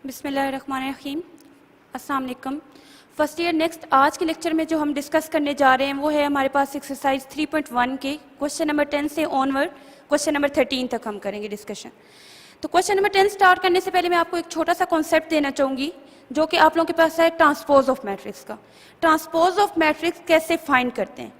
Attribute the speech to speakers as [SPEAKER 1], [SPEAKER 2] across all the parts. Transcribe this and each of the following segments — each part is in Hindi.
[SPEAKER 1] बिस्मिल्लाहिर्रहमानिर्रहीम। अस्सलाम वालेकुम। फर्स्ट ईयर नेक्स्ट आज के लेक्चर में जो हम डिस्कस करने जा रहे हैं वो है हमारे पास एक्सरसाइज 3.1 के क्वेश्चन नंबर 10 से ऑनवर्ड क्वेश्चन नंबर 13 तक हम करेंगे डिस्कशन। तो क्वेश्चन नंबर 10 स्टार्ट करने से पहले मैं आपको एक छोटा सा कॉन्सेप्ट देना चाहूँगी जो कि आप लोगों के पास है ट्रांसपोज ऑफ मैट्रिक्स का। ट्रांसपोज ऑफ मैट्रिक्स कैसे फाइंड करते हैं?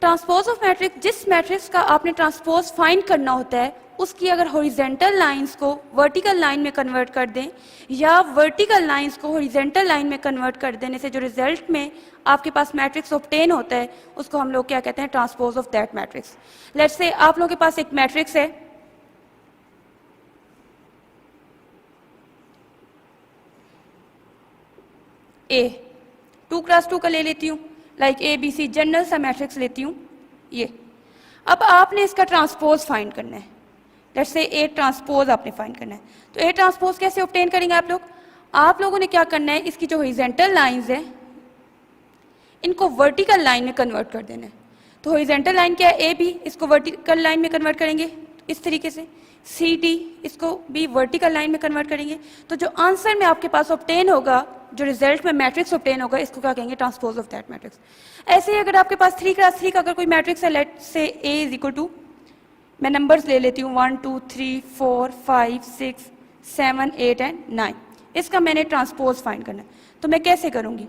[SPEAKER 1] ट्रांसपोज ऑफ मैट्रिक्स, जिस मैट्रिक्स का आपने ट्रांसपोज फाइंड करना होता है उसकी अगर हॉरिजेंटल लाइंस को वर्टिकल लाइन में कन्वर्ट कर दें या वर्टिकल लाइंस को हॉरिजेंटल लाइन में कन्वर्ट कर देने से जो रिजल्ट में आपके पास मैट्रिक्स ऑब्टेन होता है उसको हम लोग क्या कहते हैं? Transpose of that matrix. Let's say आप लोगों के पास एक मैट्रिक्स है ए, 2x2 का ले लेती हूँ, like A B C general सा मैट्रिक्स लेती हूँ ये। अब आपने इसका ट्रांसपोज फाइंड करना है। लेट्स से ए ट्रांसपोज आपने फाइंड करना है। तो ए ट्रांसपोज कैसे ऑब्टेन करेंगे आप लोग? आप लोगों ने क्या करना है, इसकी जो हॉरिजॉन्टल लाइंस है इनको वर्टिकल लाइन में कन्वर्ट कर देना है। तो हॉरिजॉन्टल लाइन क्या है? ए बी, इसको वर्टिकल लाइन में कन्वर्ट करेंगे इस तरीके से। सी डी, इसको भी वर्टिकल लाइन में कन्वर्ट करेंगे। तो जो आंसर में आपके पास ऑब्टेन होगा, जो रिजल्ट में मैट्रिक्स ऑब्टेन होगा, इसको क्या कहेंगे? Transpose of that matrix. ऐसे ही अगर आपके पास 3x3 का अगर कोई मैट्रिक्स है, लेट से ए इज इक्वल टू, मैं नंबर्स ले लेती हूँ 1 2 3 4 5 6 7 8 एंड 9। इसका मैंने ट्रांसपोज फाइंड करना है। तो मैं कैसे करूँगी?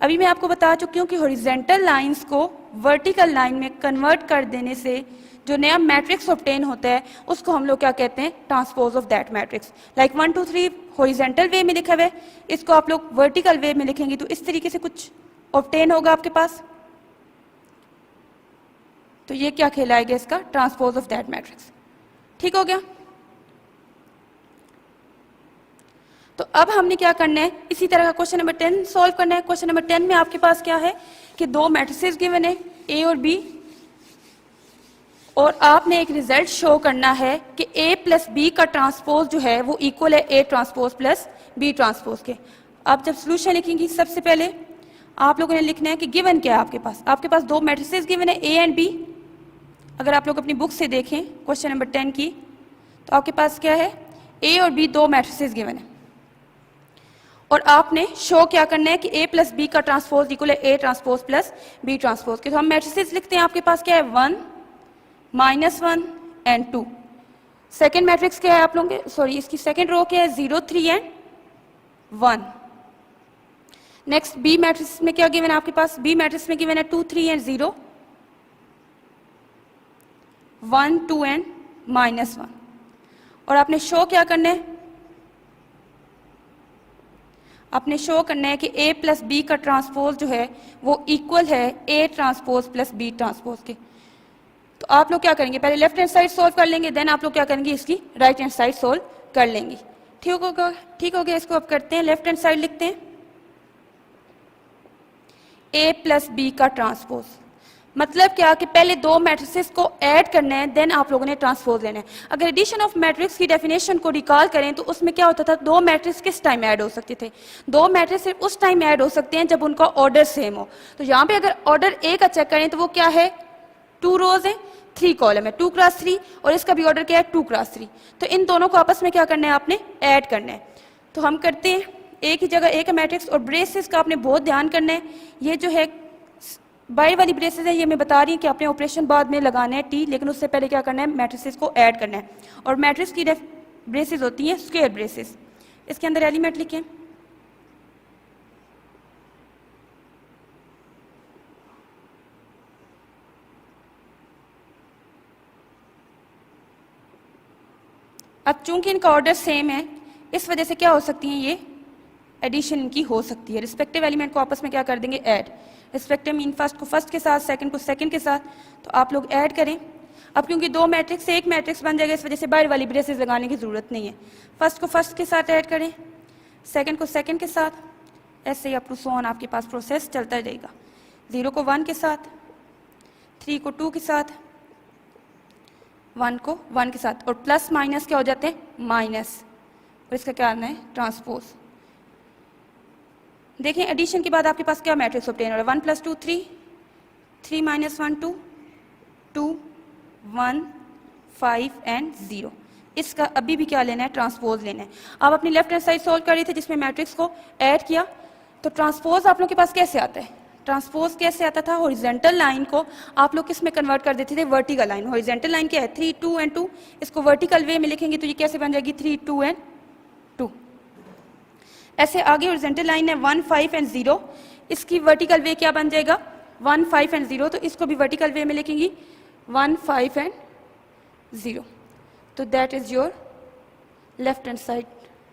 [SPEAKER 1] अभी मैं आपको बता चुकी हूँ कि हॉरिजॉन्टल लाइंस को वर्टिकल लाइन में कन्वर्ट कर देने से जो नया मैट्रिक्स ऑब्टेन होता है उसको हम लोग क्या कहते हैं? Transpose of that matrix. Like 1 2 3 horizontal way में लिखा हुआ है, इसको आप लोग वर्टिकल वे में लिखेंगे तो इस तरीके से कुछ ऑब्टेन होगा आपके पास। तो ये क्या कहलाएगा? इसका ट्रांसपोज ऑफ दैट मैट्रिक्स। ठीक हो गया? तो अब हमने क्या करना है, इसी तरह का क्वेश्चन नंबर 10 सॉल्व करना है। क्वेश्चन नंबर 10 में आपके पास क्या है कि दो मैट्रिसेस गिवन है ए और बी, और आपने एक रिजल्ट शो करना है कि ए प्लस बी का ट्रांसपोज जो है वो इक्वल है A transpose plus B transpose के। आप जब सोल्यूशन लिखेंगी सबसे पहले आप लोगों ने लिखना है कि गिवन क्या है आपके पास दो मैट्रिसेस गिवन है ए एंड बी। अगर आप लोग अपनी बुक से देखें क्वेश्चन नंबर 10 की, तो आपके पास क्या है? ए और बी दो मैट्रिसेस गिवन है, और आपने शो क्या करना है कि ए प्लस बी का ट्रांसपोज इक्वल है A transpose plus B transpose के। तो हम मैट्रिसेस लिखते हैं, आपके पास क्या है? 1 -1 एंड 2। सेकेंड मैट्रिक्स क्या है आप लोगों के? सॉरी, इसकी सेकेंड रो क्या है? 0 3 एंड 1। नेक्स्ट बी मैट्रिक्स में क्या गिवन है आपके पास? बी मैट्रिक्स में गिवन है 2 3 एंड 0, 1 2 एंड -1। और आपने शो क्या करना है? आपने शो करना है कि a प्लस बी का ट्रांसपोज जो है वो इक्वल है a transpose plus B transpose के। तो आप लोग क्या करेंगे? पहले लेफ्ट हैंड साइड सोल्व कर लेंगे, देन आप लोग क्या करेंगे? इसकी राइट हैंड साइड सोल्व कर लेंगे। ठीक होगा? ठीक हो गया। इसको अब करते हैं, लेफ्ट हैंड साइड लिखते हैं a प्लस बी का ट्रांसपोज। मतलब क्या कि पहले दो मैट्रिसेस को ऐड करना है, देन आप लोगों ने ट्रांसपोज लेना है। अगर एडिशन ऑफ मैट्रिक्स की डेफिनेशन को रिकॉल करें तो उसमें क्या होता था? दो मैट्रिक्स किस टाइम ऐड हो सकते थे? दो मैट्रिक्स सिर्फ उस टाइम ऐड हो सकते हैं जब उनका ऑर्डर सेम हो। तो यहाँ पे अगर ऑर्डर ए का चेक करें तो वो क्या है? 2 रोज है, 3 कॉलम है, 2x3, और इसका भी ऑर्डर क्या है? 2x3। तो इन दोनों को आपस में क्या करना है? आपने ऐड करना है। तो हम करते हैं, एक ही जगह एक मैट्रिक्स, और ब्रेसेस का आपने बहुत ध्यान करना है। ये जो है बाई वाली ब्रेसेस है, ये मैं बता रही हूँ कि आपने ऑपरेशन बाद में लगाना है टी, लेकिन उससे पहले क्या करना है? मैट्रिसेस को ऐड करना है। और मैट्रिक्स की ब्रेसेस होती हैं स्क्वायर ब्रेसेस। इसके अंदर एलिमेंट लिखें, अब चूंकि इनका ऑर्डर सेम है इस वजह से क्या हो सकती है? ये एडिशन इनकी हो सकती है। रिस्पेक्टिव एलिमेंट को आपस में क्या कर देंगे? ऐड। रिस्पेक्टिव मीन फर्स्ट को फर्स्ट के साथ, सेकंड को सेकंड के साथ, तो आप लोग ऐड करें। अब क्योंकि दो मैट्रिक्स से एक मैट्रिक्स बन जाएगा इस वजह से बाहर वाली ब्रेसेस लगाने की जरूरत नहीं है। फर्स्ट को फर्स्ट के साथ ऐड करें, सेकंड को सेकंड के साथ, ऐसे ही अप टू सो ऑन आपके पास प्रोसेस चलता रहेगा। 0 को 1 के साथ, 3 को 2 के साथ, 1 को 1 के साथ, और प्लस माइनस क्या हो जाते हैं? माइनस। और इसका क्या आना है? ट्रांसपोज। देखें एडिशन के बाद आपके पास क्या मैट्रिक्स ऑब्टेन हो रहा है? 1 + 2 3, 3 - 1 2, 2 1 5 एंड 0। इसका अभी भी क्या लेना है, ट्रांसपोज लेना है। आप अपनी लेफ्ट हैंड साइड सॉल्व कर रहे थे जिसमें मैट्रिक्स को ऐड किया, तो ट्रांसपोज आप लोग के पास कैसे आता है, ट्रांसपोज कैसे आता था, हॉरिजॉन्टल लाइन को आप लोग किस में कन्वर्ट कर देते थे, वर्टिकल लाइन। हॉरिजॉन्टल लाइन क्या है, 3 2 एंड 2, इसको वर्टिकल वे में लिखेंगे तो ये कैसे बन जाएगी, 3 2 एंड 2। ऐसे आगे हॉरिजॉन्टल लाइन है 1 5 एंड 0, इसकी वर्टिकल वे क्या बन जाएगा, 1 5 एंड 0, तो इसको भी वर्टिकल वे में लिखेंगी 1 5 एंड 0। तो that is your left hand side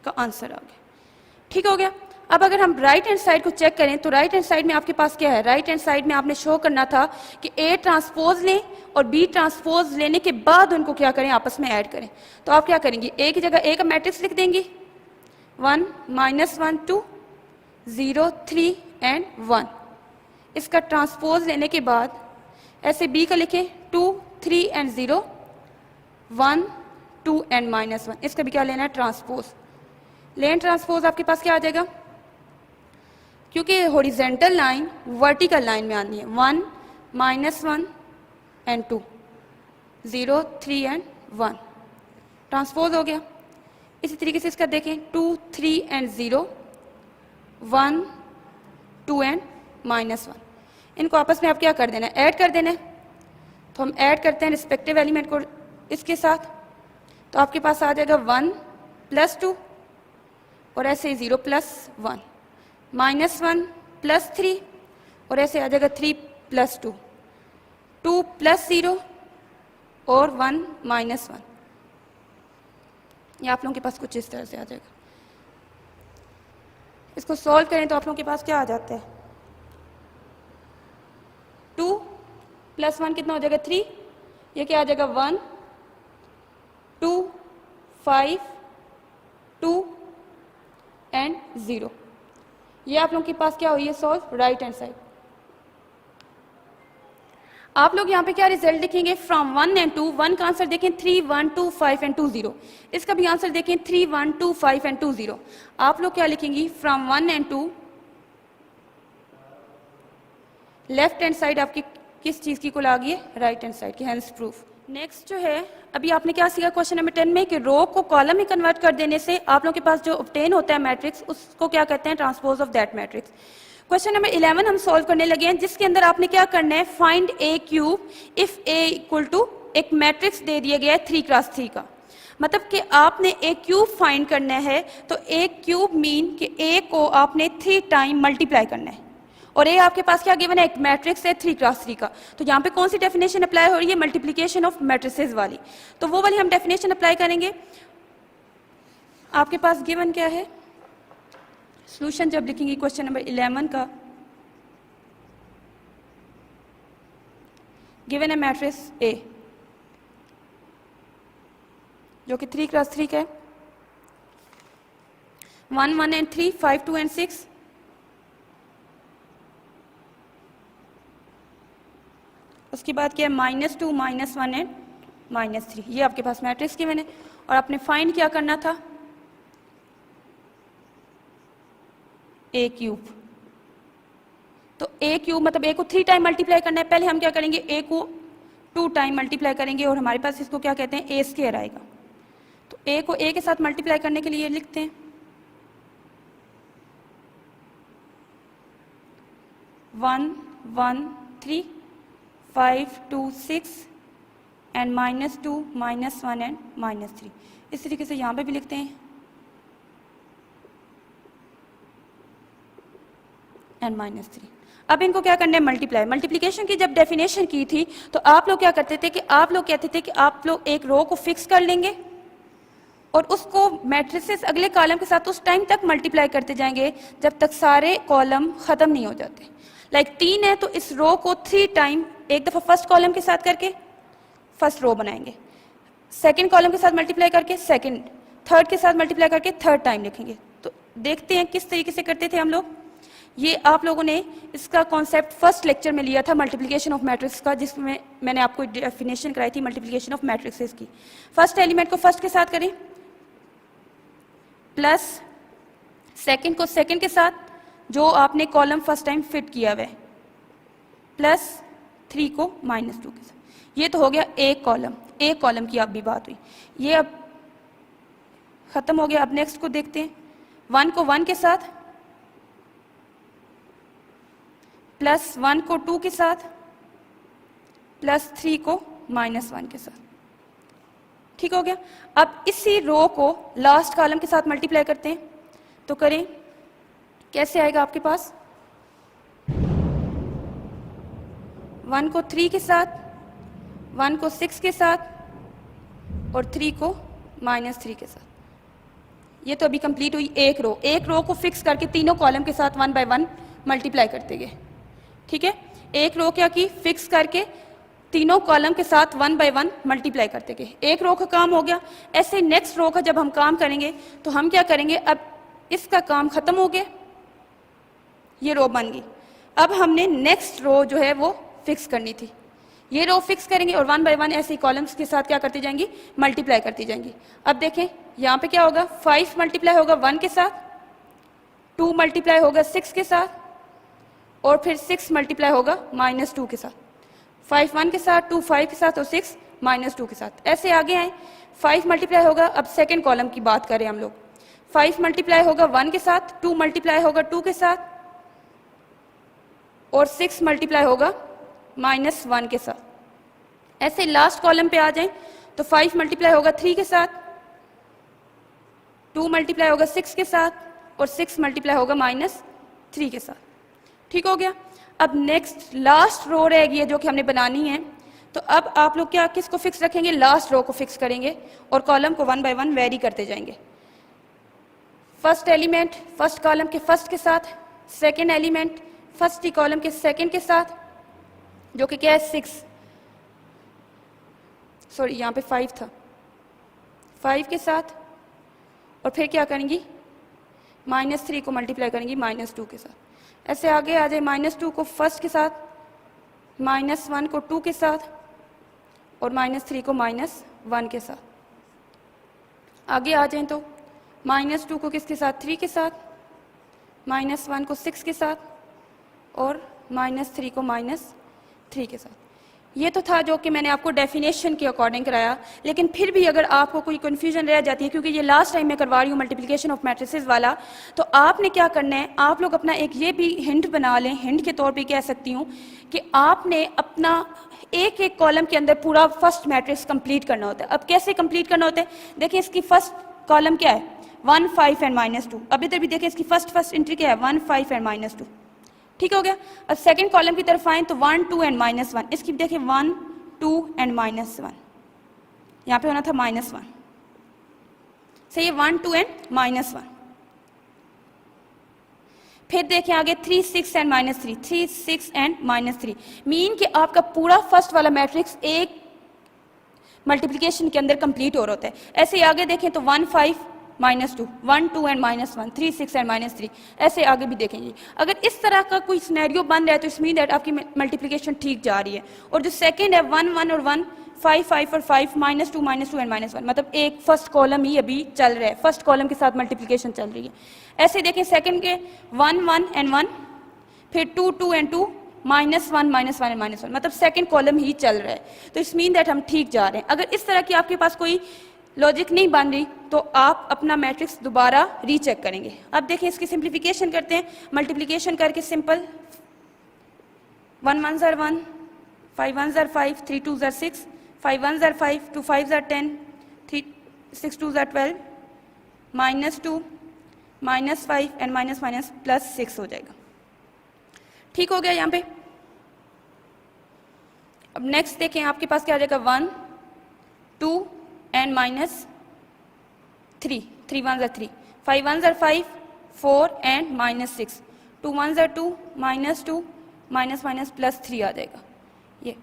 [SPEAKER 1] का आंसर आ गया। ठीक हो गया। अब अगर हम राइट हैंड साइड को चेक करें तो राइट हैंड साइड में आपके पास क्या है, राइट हैंड साइड में आपने शो करना था कि ए ट्रांसपोज लें और बी ट्रांसपोज लेने के बाद उनको क्या करें, आपस में ऐड करें। तो आप क्या करेंगे, ए की जगह ए का मैट्रिक्स लिख देंगे, 1 -1 2 0 3 एंड 1। इसका ट्रांसपोज लेने के बाद ऐसे बी का लिखें 2 3 एंड 0 1 2 एंड -1। इसका भी क्या लेना है, ट्रांसपोज। लेन ट्रांसपोज आपके पास क्या आ जाएगा, क्योंकि हॉरिजॉन्टल लाइन वर्टिकल लाइन में आनी है, 1 -1 एंड 2 0 3 एंड 1, ट्रांसपोज हो गया। इसी तरीके से इसका देखें 2 3 एंड 0 1 2 एंड -1। इनको आपस में आप क्या कर देना है, ऐड कर देना है। तो हम ऐड करते हैं रिस्पेक्टिव एलिमेंट को इसके साथ, तो आपके पास आ जाएगा 1 + 2 और ऐसे ही 0 + 1 -1 + 3 और ऐसे आ जाएगा 3 + 2 2 + 0 और 1 -1। ये आप लोगों के पास कुछ इस तरह से आ जाएगा। इसको सॉल्व करें तो आप लोगों के पास क्या आ जाता है, 2 + 1 कितना हो जाएगा, 3, ये क्या आ जाएगा 1 2 5 2 एंड 0। ये आप लोगों के पास क्या हुई है, सॉल्व राइट हैंड साइड। आप लोग यहाँ पे क्या रिजल्ट लिखेंगे, फ्रॉम 1 एंड 2, 1 का आंसर देखें 3 1 2 5 एंड 2 0, इसका भी आंसर देखें 3 1 2 5 एंड 2 0। आप लोग क्या लिखेंगी, from 1 and 2, left hand side आपकी किस चीज़ की कुल आ गई है, राइट हैंड साइड की, हेंस प्रूफ। नेक्स्ट जो है, अभी आपने क्या सीखा क्वेश्चन नंबर 10 में कि रो को कॉलम में कन्वर्ट कर देने से आप लोगों के पास जो ऑब्टेन होता है मैट्रिक्स, उसको क्या कहते हैं, transpose of that matrix. Question number 11 हम सॉल्व करने लगे हैं, जिसके अंदर आपने क्या करना है, find A cube if A equal to, एक मैट्रिक्स दे दिया गया है 3 × 3 का, मतलब कि आपने ए क्यूब फाइंड करना है। तो ए क्यूब मीन कि ए को आपने 3 टाइम मल्टीप्लाई करना है, और ये आपके पास क्या गिवन है, एक मैट्रिक्स है 3 × 3 का। तो यहाँ पे कौन सी डेफिनेशन अप्लाई हो रही है, मल्टीप्लिकेशन ऑफ मैट्रिसेस वाली। तो वो वाली हम डेफिनेशन अप्लाई करेंगे। आपके पास गिवन क्या है, सॉल्यूशन जब लिखेंगे क्वेश्चन नंबर 11 का, गिवन है मैट्रिक्स ए जो कि 3 × 3 का है, 1 1 एंड 3 5 2 एंड 6। उसके बाद क्या है, -2 -1 एंड -3। ये आपके पास मैट्रिक्स गिवन है, और आपने फाइंड क्या करना था, ए क्यूब। तो ए क्यूब मतलब ए को 3 टाइम मल्टीप्लाई करना है। पहले हम क्या करेंगे, ए को 2 टाइम मल्टीप्लाई करेंगे और हमारे पास इसको क्या कहते हैं, ए स्क्वायर आएगा। तो ए को ए के साथ मल्टीप्लाई करने के लिए लिखते हैं 1 1 3 5 2 6 एंड -2 -1 एंड -3। इस तरीके से यहाँ पे भी लिखते हैं एंड -3। अब इनको क्या करना है, मल्टीप्लाई। मल्टीप्लिकेशन की जब डेफिनेशन की थी तो आप लोग क्या करते थे कि आप लोग कहते थे कि आप लोग एक रो को फिक्स कर लेंगे और उसको मैट्रिसेस अगले कॉलम के साथ उस टाइम तक मल्टीप्लाई करते जाएंगे जब तक सारे कॉलम खत्म नहीं हो जाते। लाइक 3 है तो इस रो को 3 टाइम, एक दफ़ा फर्स्ट कॉलम के साथ करके फर्स्ट रो बनाएंगे, सेकंड कॉलम के साथ मल्टीप्लाई करके सेकंड, थर्ड के साथ मल्टीप्लाई करके थर्ड टाइम लिखेंगे। तो देखते हैं किस तरीके से करते थे हम लोग। ये आप लोगों ने इसका कॉन्सेप्ट फर्स्ट लेक्चर में लिया था मल्टीप्लिकेशन ऑफ मैट्रिक्स का, जिसमें मैंने आपको डेफिनेशन कराई थी मल्टीप्लिकेशन ऑफ मैट्रिक्सेस की। फर्स्ट एलिमेंट को फर्स्ट के साथ करें, प्लस सेकंड को सेकंड के साथ जो आपने कॉलम फर्स्ट टाइम फिट किया हुआ है, प्लस 3 को -2 के साथ। ये तो हो गया एक कॉलम की अब भी बात हुई। ये अब खत्म हो गया। अब नेक्स्ट को देखते हैं, 1 को 1 के साथ, प्लस 1 को 2 के साथ, प्लस 3 को -1 के साथ। ठीक हो गया। अब इसी रो को लास्ट कॉलम के साथ मल्टीप्लाई करते हैं, तो करें, कैसे आएगा आपके पास, 1 को 3 के साथ, 1 को 6 के साथ और 3 को -3 के साथ। ये तो अभी कंप्लीट हुई एक रो को फिक्स करके तीनों कॉलम के साथ 1 बाय 1 मल्टीप्लाई करते गए। ठीक है, एक रो क्या की, फिक्स करके तीनों कॉलम के साथ 1 बाय 1 मल्टीप्लाई करते गए। एक रो का काम हो गया। ऐसे नेक्स्ट रो का जब हम काम करेंगे तो हम क्या करेंगे, अब इसका काम खत्म हो गया, ये रो बन गई। अब हमने नेक्स्ट रो जो है वो फिक्स करनी थी, ये रो फिक्स करेंगे और 1 बाय 1 ऐसे कॉलम्स के साथ क्या करती जाएंगी, मल्टीप्लाई करती जाएंगी। अब देखें यहाँ पे क्या होगा, 5 मल्टीप्लाई होगा 1 के साथ, 2 मल्टीप्लाई होगा 6 के साथ और फिर 6 मल्टीप्लाई होगा -2 के साथ। 5 1 के साथ, 2 5 के साथ और 6 -2 के साथ। ऐसे आगे आए, 5 मल्टीप्लाई होगा, अब सेकेंड कॉलम की बात करें हम लोग, 5 मल्टीप्लाई होगा 1 के साथ, 2 मल्टीप्लाई होगा 2 के साथ और 6 मल्टीप्लाई होगा -1 के साथ। ऐसे लास्ट कॉलम पे आ जाएं तो 5 मल्टीप्लाई होगा 3 के साथ, 2 मल्टीप्लाई होगा 6 के साथ और 6 मल्टीप्लाई होगा -3 के साथ। ठीक हो गया। अब नेक्स्ट लास्ट रो रहेगी है जो कि हमने बनानी है, तो अब आप लोग क्या किसको फिक्स रखेंगे, लास्ट रो को फिक्स करेंगे और कॉलम को 1 बाय 1 वेरी करते जाएंगे। फर्स्ट एलिमेंट फर्स्ट कॉलम के फर्स्ट के साथ, सेकेंड एलिमेंट फर्स्ट ही कॉलम के सेकेंड के साथ, जो कि क्या है 6, सॉरी यहाँ पे 5 था, 5 के साथ और फिर क्या करेंगी, -3 को मल्टीप्लाई करेंगी -2 के साथ। ऐसे आगे आ जाए, -2 को फर्स्ट के साथ, -1 को 2 के साथ और -3 को -1 के साथ। आगे आ जाएं तो -2 को किसके साथ, 3 के साथ, -1 को 6 के साथ और -3 को -3 के साथ। ये तो था जो कि मैंने आपको डेफिनेशन के अकॉर्डिंग कराया, लेकिन फिर भी अगर आपको कोई कन्फ्यूजन रह जाती है, क्योंकि ये लास्ट टाइम मैं करवा रही हूँ मल्टीप्लिकेशन ऑफ मैट्रिसेस वाला, तो आपने क्या करना है, आप लोग अपना एक ये भी हिंट बना लें, हिंट के तौर पे कह सकती हूँ कि आपने अपना एक एक कॉलम के अंदर पूरा फर्स्ट मैट्रिक्स कंप्लीट करना होता है। अब कैसे कंप्लीट करना होता है, देखिए इसकी फर्स्ट कॉलम क्या है, 1 5 एंड -2। अब इधर भी देखिए इसकी फर्स्ट एंट्री क्या है, 1 5 एंड -2। ठीक हो गया। अब सेकंड कॉलम की तरफ आए तो 1 2 एंड -1, इसकी देखिए 1 2 एंड -1, यहाँ पे होना था -1, सही है, 1 2 एंड -1। फिर देखिए आगे 3 6 एंड -3, 3 6 एंड -3, मीन कि आपका पूरा फर्स्ट वाला मैट्रिक्स एक मल्टीप्लिकेशन के अंदर कंप्लीट हो रहा होता है। ऐसे आगे देखें तो 1 5 -2, 1 2 एंड -1, 3 6 एंड -3, ऐसे आगे भी देखेंगे। अगर इस तरह का कोई सिनेरियो बन रहा है तो इस मीन दैट आपकी मल्टीप्लिकेशन ठीक जा रही है। और जो सेकंड है 1 1 और 1, 5 5 और 5, -2 एंड -1, मतलब एक फर्स्ट कॉलम ही अभी चल रहा है, फर्स्ट कॉलम के साथ मल्टीप्लिकेशन चल रही है। ऐसे देखें सेकंड के 1 1 एंड 1, फिर 2 2 एंड 2, -1 एंड -1, मतलब सेकंड कॉलम ही चल रहा है। तो इस मीन दैट हम ठीक जा रहे हैं। अगर इस तरह की आपके पास कोई लॉजिक नहीं बन रही तो आप अपना मैट्रिक्स दोबारा रीचेक करेंगे। अब देखें इसकी सिंप्लीफिकेशन करते हैं, मल्टीप्लिकेशन करके सिंपल 1 1 ज़र 1, 5 1 ज़र 5, 3 2 ज़र 6, 5 1 ज़र 5, 2 5 ज़र 10, 3 6 2 ज़र 12, -2 -5 एंड माइनस +6 हो जाएगा। ठीक हो गया यहाँ पे। अब नेक्स्ट देखें आपके पास क्या आ जाएगा, 1 2 एंड -3, 3 1 ज़र 3, 5 1 ज़र 5, 4 एंड -6, 2 1 ज़र 2, -2 +3 आ जाएगा ये।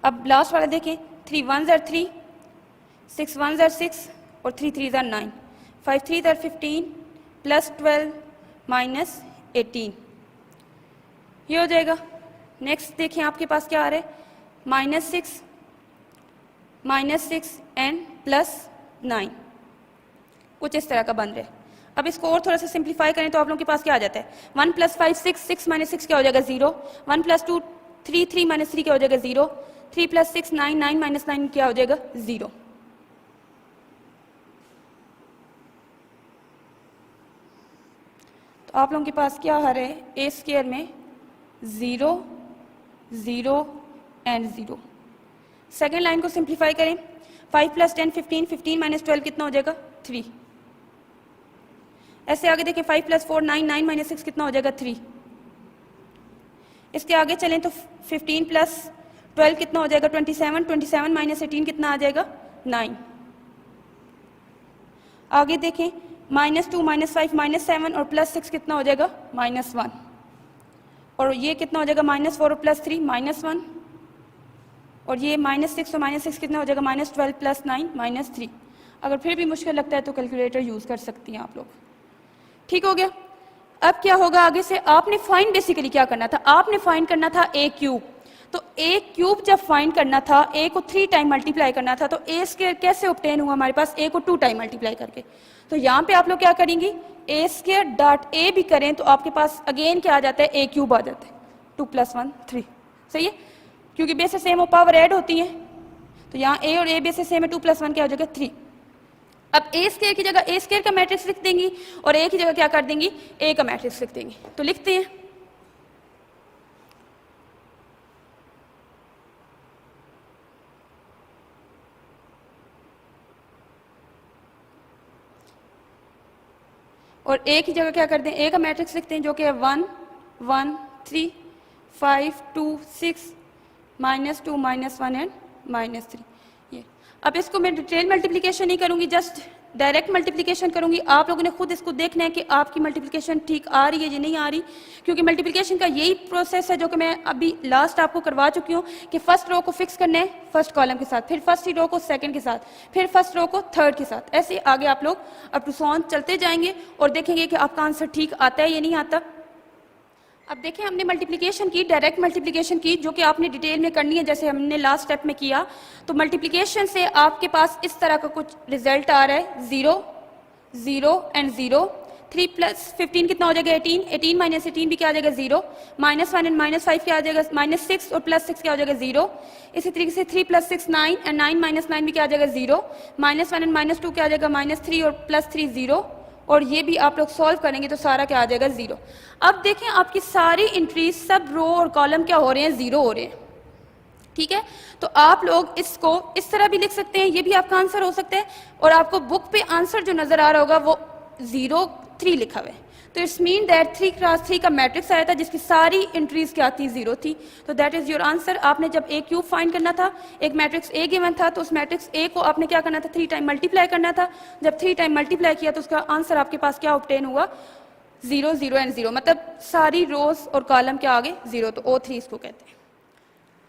[SPEAKER 1] अब लास्ट वाला देखें, 3 1 ज़र 3, 6 1 ज़र 6 और 3 3 ज़र 9, 5 3 ज़र 15 +12 -18, ये हो जाएगा। नेक्स्ट देखें आपके पास क्या आ रहा है, -6 एंड +9, कुछ इस तरह का बन रहा है। अब इसको और थोड़ा सा सिंप्लीफाई करें तो आप लोगों के पास क्या आ जाता है, 1 + 5 6, 6 - 6 क्या हो जाएगा 0, 1 + 2 3, 3 - 3 क्या हो जाएगा 0, 3 + 6 9, 9 - 9 क्या हो जाएगा 0। आप लोगों के पास क्या हर है, ए स्क्वायर में 0 0 एंड 0। सेकेंड लाइन को सिंप्लीफाई करें, 5 + 10 15, 15 - 12 कितना हो जाएगा 3। ऐसे आगे देखें, 5 + 4 9, 9 - 6 कितना हो जाएगा 3। इसके आगे चलें तो 15 + 12 कितना हो जाएगा 27, 27 - 18 कितना आ जाएगा 9। आगे देखें, -2 -5 -7 और +6 कितना हो जाएगा -1, और ये कितना हो जाएगा -4 और +3 -1, और ये -6 और -6 कितना हो जाएगा -12 + 9 -3। अगर फिर भी मुश्किल लगता है तो कैलकुलेटर यूज़ कर सकती हैं आप लोग। ठीक हो गया। अब क्या होगा आगे से, आपने फाइंड बेसिकली क्या करना था, आपने फाइंड करना था ए क्यूब। तो ए क्यूब जब फाइंड करना था, ए को 3 टाइम मल्टीप्लाई करना था, तो ए स्क्वायर कैसे ऑब्टेन हुआ हमारे पास, ए को 2 टाइम मल्टीप्लाई करके। तो यहाँ पे आप लोग क्या करेंगे, ए स्क्वायर डॉट ए भी करें तो आपके पास अगेन क्या आ जाता है, ए क्यूब आ जाता है, 2 + 1 3। सही है, क्योंकि बेस सेम और पावर ऐड होती हैं, तो यहाँ ए और ए बेस सेम है, 2 + 1 क्या हो जाएगा 3। अब ए स्क्वायर की जगह ए स्क्वायर का मैट्रिक्स लिख देंगी और ए की जगह क्या कर देंगी, ए का मैट्रिक्स लिख देंगी। तो लिखते हैं, और ए की जगह क्या कर दें, ए का मैट्रिक्स लिखते हैं जो कि है 1 1 3 5 2 6 -2 -1 एंड -3। ये अब इसको मैं डिटेल मल्टीप्लिकेशन नहीं करूंगी, जस्ट डायरेक्ट मल्टीप्लिकेशन करूंगी। आप लोगों ने खुद इसको देखना है कि आपकी मल्टीप्लिकेशन ठीक आ रही है या नहीं आ रही, क्योंकि मल्टीप्लिकेशन का यही प्रोसेस है जो कि मैं अभी लास्ट आपको करवा चुकी हूँ कि फर्स्ट रो को फिक्स करना है फर्स्ट कॉलम के साथ, फिर फर्स्ट रो को सेकंड के साथ, फिर फर्स्ट रो को थर्ड के साथ। ऐसे आगे आप लोग अप टू सॉन चलते जाएंगे और देखेंगे कि आपका आंसर ठीक आता है या नहीं आता। अब देखें, हमने मल्टीप्लिकेशन की, डायरेक्ट मल्टीप्लिकेशन की, जो कि आपने डिटेल में करनी है जैसे हमने लास्ट स्टेप में किया। तो मल्टीप्लिकेशन से आपके पास इस तरह का कुछ रिजल्ट आ रहा है, 0 0 एंड 0। 3 + 15 कितना हो जाएगा 18, 18 - 18 भी क्या आ जाएगा 0, -1 एंड -5 क्या आ जाएगा -6 और +6 क्या हो जाएगा 0। इसी तरीके से 3 + 6 9 एंड 9 - 9 भी क्या आ जाएगा 0, -1 एंड -2 क्या आ जाएगा -3 और +3 0। और ये भी आप लोग सॉल्व करेंगे तो सारा क्या आ जाएगा 0। अब देखें, आपकी सारी एंट्रीज सब रो और कॉलम क्या हो रहे हैं, 0 हो रहे हैं। ठीक है, तो आप लोग इसको इस तरह भी लिख सकते हैं, ये भी आपका आंसर हो सकता है। और आपको बुक पे आंसर जो नजर आ रहा होगा वो 0 3 लिखा हुआ है, तो इट्स मीन दैट 3 × 3 का मैट्रिक्स आया था जिसकी सारी एंट्रीज क्या थी 0 थी। तो दैट इज योर आंसर। आपने जब ए क्यूब फाइंड करना था, एक मैट्रिक्स ए गिवन था, तो उस मैट्रिक्स ए को आपने क्या करना था, 3 टाइम मल्टीप्लाई करना था। जब 3 टाइम मल्टीप्लाई किया तो उसका आंसर आपके पास क्या ऑब्टेन हुआ, 0 0 एंड 0, मतलब सारी रोज और कॉलम क्या आगे 0, तो O3 इसको कहते हैं।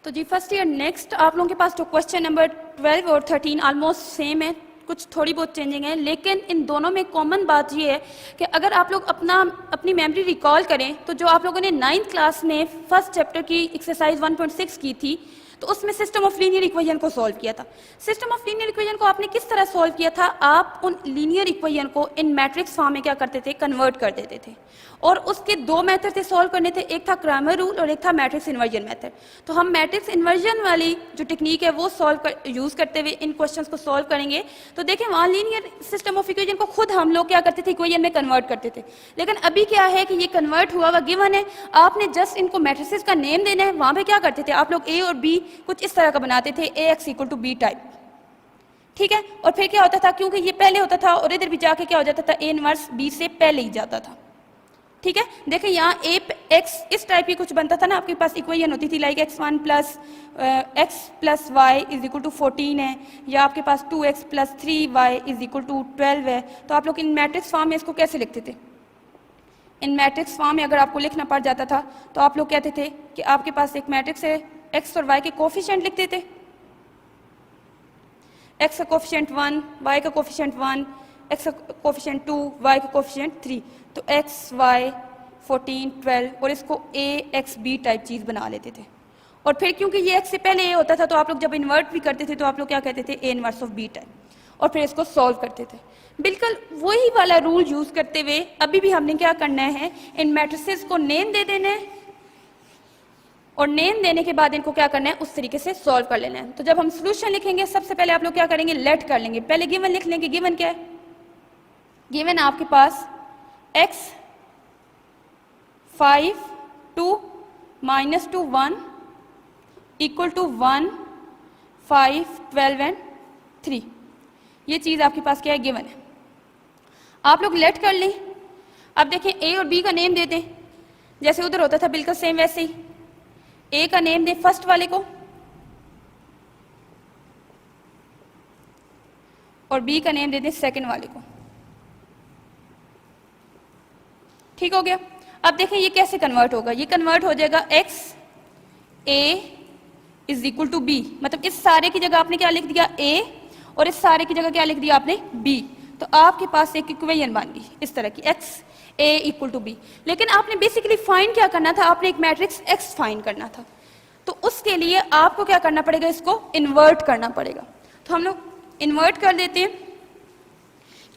[SPEAKER 1] तो जी फर्स्ट ईयर नेक्स्ट आप लोगों के पास तो क्वेश्चन नंबर 12 और 13 ऑलमोस्ट सेम है, कुछ थोड़ी बहुत चेंजिंग है, लेकिन इन दोनों में कॉमन बात ये है कि अगर आप लोग अपनी मेमोरी रिकॉल करें तो जो आप लोगों ने 9th क्लास में फर्स्ट चैप्टर की एक्सरसाइज 1.6 की थी, तो उसमें सिस्टम ऑफ लीनियर इक्वेशन को सॉल्व किया था। सिस्टम ऑफ लीनियर इक्वेशन को आपने किस तरह सॉल्व किया था, आप उन लीनियर इक्वेशन को इन मैट्रिक्स फॉर्म में क्या करते थे, कन्वर्ट कर देते थे। और उसके 2 मेथड थे सॉल्व करने थे, एक था क्रैमर रूल और एक था मैट्रिक्स इन्वर्जन मेथड। तो हम मैट्रिक्स इन्वर्जन वाली जो टेक्निक है वो यूज करते हुए इन क्वेश्चंस को सॉल्व करेंगे। तो देखें, वहाँ लीनियर सिस्टम ऑफ इक्वेशन को खुद हम लोग क्या करते थे, इक्वेशन में कन्वर्ट करते थे। लेकिन अभी क्या है कि ये कन्वर्ट हुआ हुआ गिवन है, आपने जस्ट इनको मैट्रिसेस का नेम देना है। वहाँ पे क्या करते थे आप लोग, ए और बी कुछ इस तरह का बनाते थे, AX = B टाइप। ठीक है, और फिर क्या होता था, क्योंकि ये पहले होता था और इधर भी जाके क्या हो जाता था, A इनवर्स B से पहले ही जाता था। ठीक है, देखें यहाँ AX इस टाइप की कुछ बनता था ना, आपके पास इक्वेशन होती थी लाइक x1 + x + y = 14 है, या आपके पास 2x + 3y = 12 है। तो आप लोग इन मैट्रिक्स फॉर्म में इसको कैसे लिखते थे, इन मैट्रिक्स फॉर्म में अगर आपको लिखना पड़ जाता था तो आप लोग कहते थे कि आपके पास एक मैट्रिक्स है, x और y के कोफिशिएंट लिखते थे, x का कोफिशिएंट 1, y का कोफिशिएंट 1, x का कोफिशिएंट 2, y का कोफिशिएंट 3। तो x, y, 14, 12 और इसको AX B टाइप चीज़ बना लेते थे। और फिर क्योंकि ये x से पहले a होता था तो आप लोग जब इन्वर्ट भी करते थे तो आप लोग क्या कहते थे, A inverse of B type, और फिर इसको सॉल्व करते थे। बिल्कुल वही वाला रूल यूज़ करते हुए अभी भी हमने क्या करना है, इन मैट्रिसेस को नेम दे देना है और नेम देने के बाद इनको क्या करना है, उस तरीके से सॉल्व कर लेना है। तो जब हम सोल्यूशन लिखेंगे सबसे पहले आप लोग क्या करेंगे, लेट कर लेंगे, पहले गिवन लिख लेंगे। गिवन क्या है, गिवन आपके पास x 5 2 -2 1 इक्वल टू 1 5 12 एंड 3। ये चीज़ आपके पास क्या है, गिवन है। आप लोग लेट कर लें। अब देखें ए और बी का नेम दे दें, जैसे उधर होता था बिल्कुल सेम वैसे ही। ए का नेम दें फर्स्ट वाले को और बी का नेम दे दें सेकंड वाले को। ठीक हो गया। अब देखें ये कैसे कन्वर्ट होगा। ये कन्वर्ट हो जाएगा X A is equal to B, मतलब इस सारे की जगह आपने क्या लिख दिया ए और इस सारे की जगह क्या लिख दिया आपने बी। तो आपके पास एक इक्वेशन बन गई इस तरह की, X A equal to B. लेकिन आपने बेसिकली फाइंड क्या करना था, आपने एक मैट्रिक्स एक्स फाइंड करना था। तो उसके लिए आपको क्या करना पड़ेगा, इसको इन्वर्ट करना पड़ेगा। तो हम लोग इन्वर्ट कर देते हैं,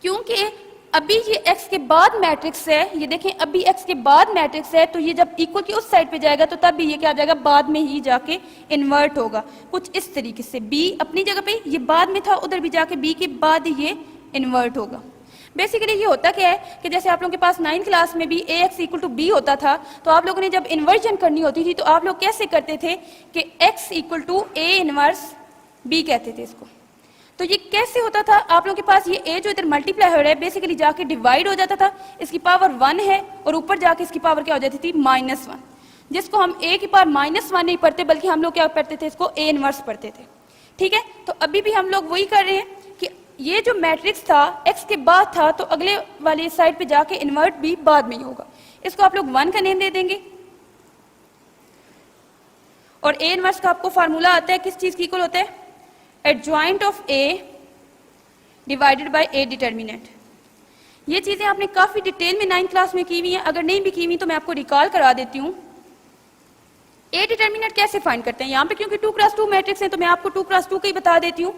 [SPEAKER 1] क्योंकि अभी ये x के बाद मैट्रिक्स है। ये देखें अभी x के बाद मैट्रिक्स है, तो ये जब इक्वल की उस साइड पे जाएगा तो तब भी ये क्या आ जाएगा, बाद में ही जाके इन्वर्ट होगा। कुछ इस तरीके से b अपनी जगह पे, ये बाद में था, उधर भी जाके b के बाद ये इन्वर्ट होगा। बेसिकली ये होता क्या है कि जैसे आप लोगों के पास 9th क्लास में भी ax इक्वल टू b होता था, तो आप लोगों ने जब इन्वर्जन करनी होती थी तो आप लोग कैसे करते थे कि x equal to a inverse b कहते थे इसको। तो ये कैसे होता था, आप लोगों के पास ये a जो इधर मल्टीप्लाई हो रहा है बेसिकली जाके डिवाइड हो जाता था, इसकी पावर 1 है और ऊपर जाके इसकी पावर क्या हो जाती थी, -1, जिसको हम a की पावर -1 नहीं पढ़ते बल्कि हम लोग क्या पढ़ते थे, इसको a इनवर्स पढ़ते थे। ठीक है, तो अभी भी हम लोग वही कर रहे हैं कि ये जो मैट्रिक्स था x के बाद था, तो अगले वाली साइड पे जाके इन्वर्ट भी बाद में ही होगा। इसको आप लोग 1 का नेम दे देंगे और a इनवर्स का आपको फार्मूला आता है, किस चीज की इक्वल होता है, adjoint of a divided by a determinant. ये चीजें आपने काफी डिटेल में 9th क्लास में की हुई हैं, अगर नहीं भी की हुई तो मैं आपको रिकॉल करा देती हूँ। a डिटर्मिनेंट कैसे फाइंड करते हैं, यहाँ पे क्योंकि 2x2 मैट्रिक्स है तो मैं आपको 2x2 का ही बता देती हूँ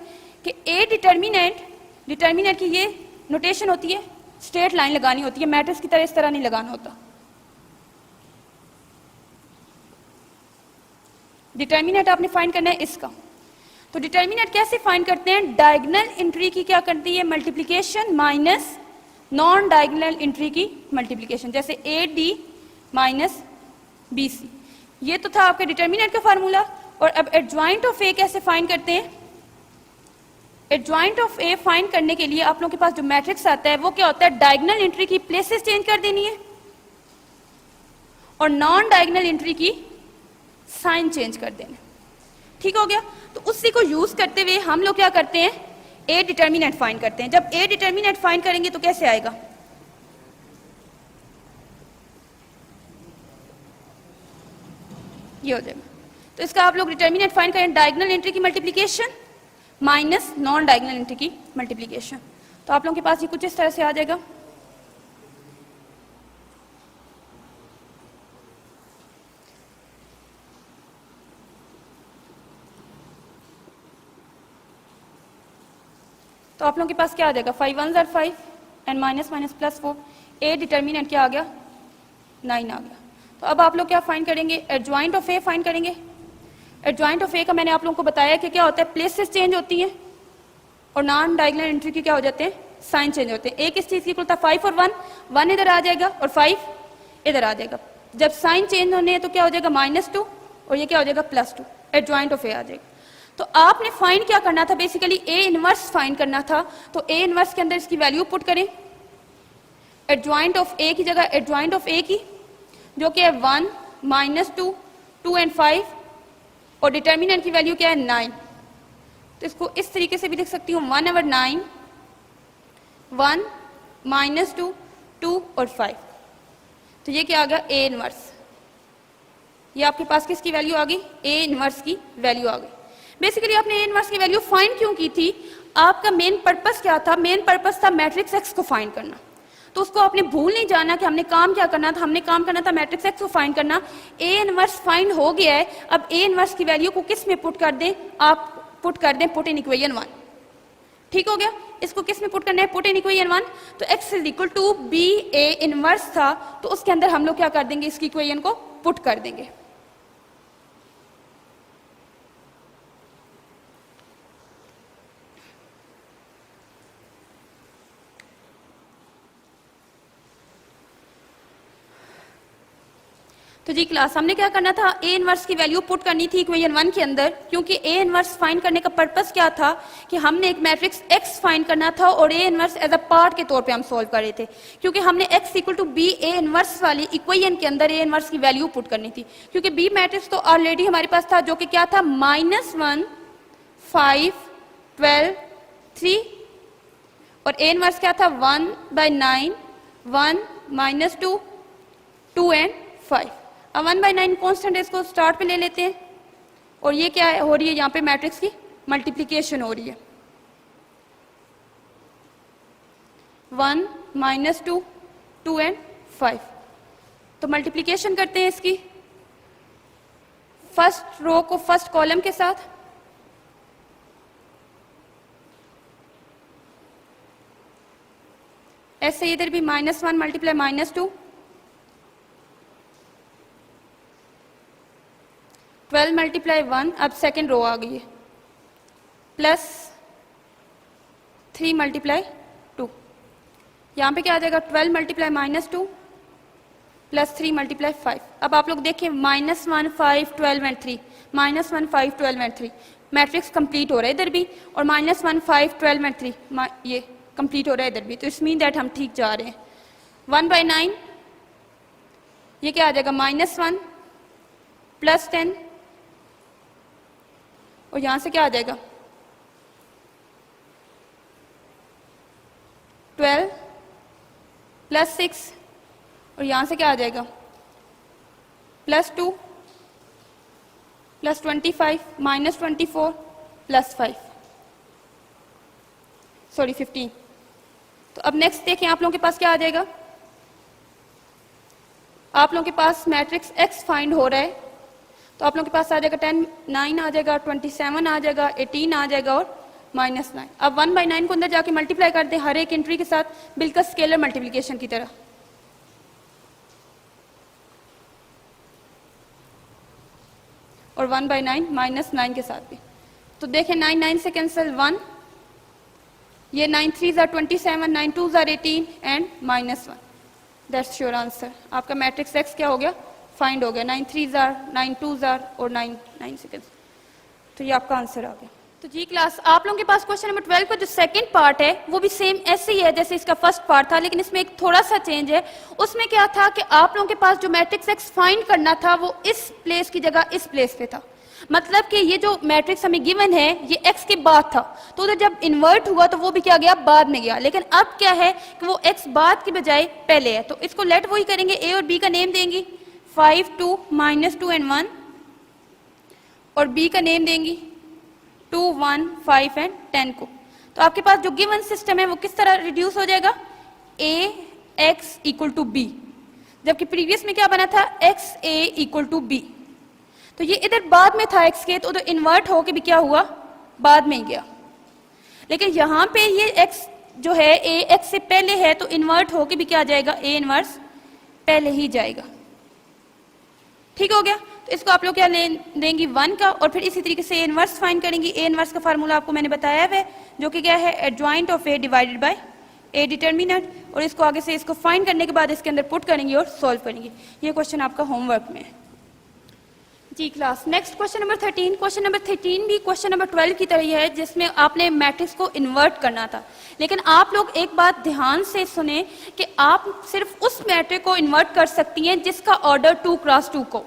[SPEAKER 1] कि a डिटर्मिनेंट की ये नोटेशन होती है, स्ट्रेट लाइन लगानी होती है, मैट्रिक्स की तरह इस तरह नहीं लगाना होता। डिटर्मिनेंट आपने फाइंड करना है इसका। तो डिटर्मिनेंट कैसे फाइंड करते हैं, डायगोनल एंट्री की क्या करती है, multiplication minus non diagonal entry की मल्टीप्लिकेशन, जैसे A D minus B C. ये तो था आपका डिटर्मिनेंट का फार्मूला। और अब एडजॉइंट ऑफ ए कैसे फाइंड करते हैं, एडजॉइंट ऑफ ए फाइंड करने के लिए आप लोगों के पास जो मैट्रिक्स आता है वो क्या होता है, डायगोनल एंट्री की प्लेसेस चेंज कर देनी है और नॉन डायगोनल एंट्री की साइन चेंज कर देना। ठीक हो गया। तो उसी को यूज करते हुए हम लोग क्या करते हैं, ए डिटर्मिनेंट फाइंड करते हैं। जब ए डिटर्मिनेंट फाइंड करेंगे तो कैसे आएगा, ये हो जाएगा। तो इसका आप लोग डिटर्मिनेंट फाइंड करें, डायगोनल एंट्री की multiplication minus non diagonal entry की मल्टीप्लिकेशन। तो आप लोगों के पास ये कुछ इस तरह से आ जाएगा। तो आप लोगों के पास क्या आ जाएगा, 5 1 ज़र 5 and minus minus plus 4, A determinant क्या आ गया, 9 आ गया। तो अब आप लोग क्या फाइंड करेंगे, एडजॉइंट ऑफ ए फाइंड करेंगे। एडजॉइंट ऑफ ए का मैंने आप लोगों को बताया कि क्या होता है, प्लेसेस चेंज होती हैं और नॉन डायगोनल एंट्री के क्या हो जाते हैं, साइन चेंज होते हैं। ए किस चीज की इक्वल था, 5 और 1, 1 इधर आ जाएगा और 5 इधर आ जाएगा। जब साइन चेंज होने हैं तो क्या हो जाएगा, -2 और ये क्या हो जाएगा, +2। एडजॉइंट ऑफ ए आ जाएगा। तो आपने फाइंड क्या करना था, बेसिकली ए इनवर्स फाइंड करना था। तो ए इनवर्स के अंदर इसकी वैल्यू पुट करें, एडजॉइंट ऑफ ए की जगह एडजॉइंट ऑफ ए की, जो कि है 1 -2 2 एंड 5 और डिटर्मिनेंट की वैल्यू क्या है, 9। तो इसको इस तरीके से भी लिख सकती हूँ, 1/9 1 -2 2 और 5। तो ये क्या आ गया, ए इनवर्स। ये आपके पास किसकी वैल्यू आ गई, ए इनवर्स की वैल्यू आ गई। बेसिकली आपने ए इनवर्स की वैल्यू फाइंड क्यों की थी, आपका मेन पर्पस क्या था, मेन पर्पस था मैट्रिक्स एक्स को फाइंड करना। तो उसको आपने भूल नहीं जाना कि हमने काम क्या करना था, हमने काम करना था मैट्रिक्स एक्स को फाइंड करना। ए इनवर्स फाइंड हो गया है, अब ए इनवर्स की वैल्यू को किस में पुट कर दें, आप पुट कर दें पुट इन इक्वेशन 1। ठीक हो गया। इसको किस में पुट करना है, पुट इन इक्वेशन 1। तो X is equal to B A inverse था, तो उसके अंदर हम लोग क्या कर देंगे, इसकी इक्वेशन को पुट कर देंगे। तो जी क्लास हमने क्या करना था, ए इनवर्स की वैल्यू पुट करनी थी इक्वेशन 1 के अंदर, क्योंकि ए इनवर्स फाइंड करने का पर्पस क्या था कि हमने एक मैट्रिक्स एक्स फाइंड करना था और A inverse as a part के तौर पे हम सॉल्व कर रहे थे, क्योंकि हमने X equal to B A inverse वाली इक्वेशन के अंदर ए इनवर्स की वैल्यू पुट करनी थी, क्योंकि बी मैट्रिक्स तो ऑलरेडी हमारे पास था जो कि क्या था -1 5 12 3 और ए इनवर्स क्या था 1/9 1 -2 2 एंड 5। अब 1/9 कॉन्स्टेंट है, इसको स्टार्ट पे ले लेते हैं और ये क्या है हो रही है, यहाँ पे मैट्रिक्स की मल्टीप्लिकेशन हो रही है 1 -2 2 एंड 5। तो मल्टीप्लिकेशन करते हैं इसकी फर्स्ट रो को फर्स्ट कॉलम के साथ, ऐसे इधर भी -1 × -2 12 × 1, अब सेकेंड रो आ गई है, प्लस 3 × 2, यहाँ पे क्या आ जाएगा 12 × -2 प्लस 3 × 5। अब आप लोग देखिए -1 5 12 एंड 3 -1 5 12 एंड 3 मैट्रिक्स कंप्लीट हो रहा है इधर भी, और -1 5 12 एंड 3 ये कंप्लीट हो रहा है इधर भी, तो इट्स मीन दैट हम ठीक जा रहे हैं। 1/9 ये क्या आ जाएगा -1 प्लस 10 और यहां से क्या आ जाएगा 12 प्लस 6 और यहां से क्या आ जाएगा +2 प्लस 25 -24 प्लस 5 सॉरी 15। तो अब नेक्स्ट देखें आप लोगों के पास क्या आ जाएगा, आप लोगों के पास मैट्रिक्स एक्स फाइंड हो रहा है, तो आप लोगों के पास आ जाएगा 10 9 आ जाएगा 27 आ जाएगा 18 आ जाएगा और -9। अब 1/9 को अंदर जाके मल्टीप्लाई कर दें हर एक एंट्री के साथ, बिल्कुल स्केलर मल्टीप्लिकेशन की तरह। और 1/9 -9 के साथ भी, तो देखें 9 9 से कैंसिल 1, ये 9 3s are 27 9 2s are 18 and -1। That's your answer. आपका मैट्रिक्स एक्स क्या हो गया, फाइंड हो गया। 9 3s are 9 2s are और 9 9 सेकेंड्स, तो ये आपका आंसर आ गया। तो जी क्लास आप लोगों के पास क्वेश्चन नंबर 12 का जो सेकंड पार्ट है वो भी सेम ऐसे ही है जैसे इसका फर्स्ट पार्ट था, लेकिन इसमें एक थोड़ा सा चेंज है। उसमें क्या था कि आप लोगों के पास जो मैट्रिक्स एक्स फाइंड करना था वो इस प्लेस की जगह इस प्लेस पे था, मतलब कि ये जो मैट्रिक्स हमें गिवन है ये x के बाद था, तो उधर जब इन्वर्ट हुआ तो वो भी क्या गया, बाद में गया। लेकिन अब क्या है कि वो x बाद की बजाय पहले है, तो इसको लेट वही करेंगे, a और b का नेम देंगी 5 2 -2 एंड 1 और b का नेम देंगी 2 1 5 एंड 10 को। तो आपके पास जो गिवन सिस्टम है वो किस तरह रिड्यूस हो जाएगा, a x = b, जबकि प्रीवियस में क्या बना था x a = b। तो ये इधर बाद में था x के, तो उधर इन्वर्ट होके भी क्या हुआ, बाद में ही गया। लेकिन यहाँ पे ये x जो है a x से पहले है, तो इन्वर्ट होके भी क्या आ जाएगा, a इनवर्स पहले ही जाएगा। ठीक हो गया। तो इसको आप लोग क्या ले देंगी 1 का, और फिर इसी तरीके से a इनवर्स फाइंड करेंगी। a इनवर्स का फार्मूला आपको मैंने बताया है जो कि क्या है, adjoint of a divided by a determinant, और इसको आगे से इसको फाइंड करने के बाद इसके अंदर पुट करेंगे और सॉल्व करेंगे। ये क्वेश्चन आपका होमवर्क में है जी class. Next question number 13। Question number 13 भी क्वेश्चन नंबर 12 की तरह ही है, जिसमें आपने मैट्रिक्स को इन्वर्ट करना था। लेकिन आप लोग एक बात ध्यान से सुने कि आप सिर्फ उस मैट्रिक्स को इन्वर्ट कर सकती हैं जिसका ऑर्डर 2 × 2 को,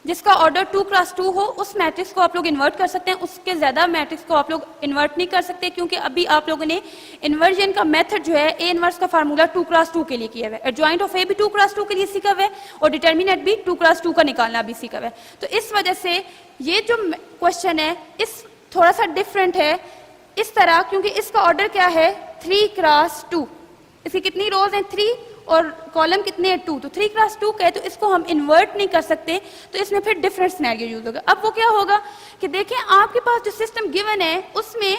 [SPEAKER 1] जिसका ऑर्डर 2 × 2 हो उस मैट्रिक्स को आप लोग इन्वर्ट कर सकते हैं। उसके ज्यादा मैट्रिक्स को आप लोग इन्वर्ट नहीं कर सकते, क्योंकि अभी आप लोगों ने इन्वर्जन का मेथड जो है a इनवर्स का फार्मूला 2 × 2 के लिए किया हुआ है, एडजॉइंट ऑफ a भी 2 × 2 के लिए सीखा हुआ है और डिटर्मिनेंट भी 2 × 2 का निकालना भी सीखा हुआ है। तो इस वजह से ये जो क्वेश्चन है इस थोड़ा सा डिफरेंट है इस तरह, क्योंकि इसका ऑर्डर क्या है 3 × 2। इसकी कितनी रोज हैं 3 और कॉलम कितने हैं 2, तो 3 × 2 का है, तो इसको हम इन्वर्ट नहीं कर सकते, तो इसमें फिर डिफरेंट सिनेरियो यूज होगा। अब वो क्या होगा कि देखें आपके पास जो सिस्टम गिवन है उसमें